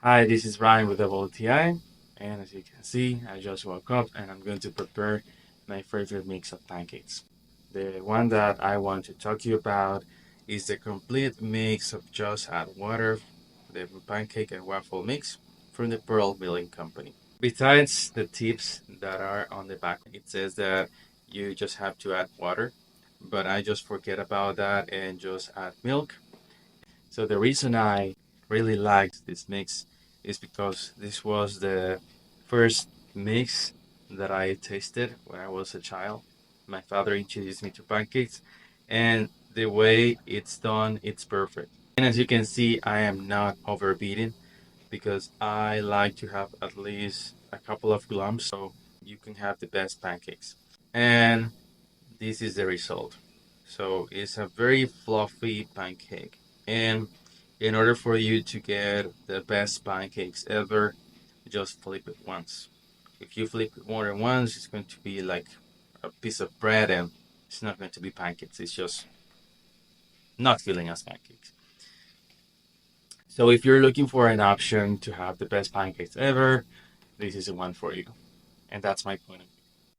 Hi, this is Ryan with WTI, and as you can see, I just woke up and I'm going to prepare my favorite mix of pancakes. The one that I want to talk to you about is the complete mix of just add water, the pancake and waffle mix from the Pearl Milling Company. Besides the tips that are on the back, it says that you just have to add water, but I just forget about that and just add milk. So the reason I really liked this mix is because this was the first mix that I tasted when I was a child. My father introduced me to pancakes, and the way it's done, it's perfect. And as you can see, I am not overbeating because I like to have at least a couple of lumps so you can have the best pancakes. And this is the result. So it's a very fluffy pancake. And in order for you to get the best pancakes ever, just flip it once. If you flip it more than once, it's going to be like a piece of bread and it's not going to be pancakes. It's just not feeling as pancakes. So if you're looking for an option to have the best pancakes ever, this is the one for you. And that's my point.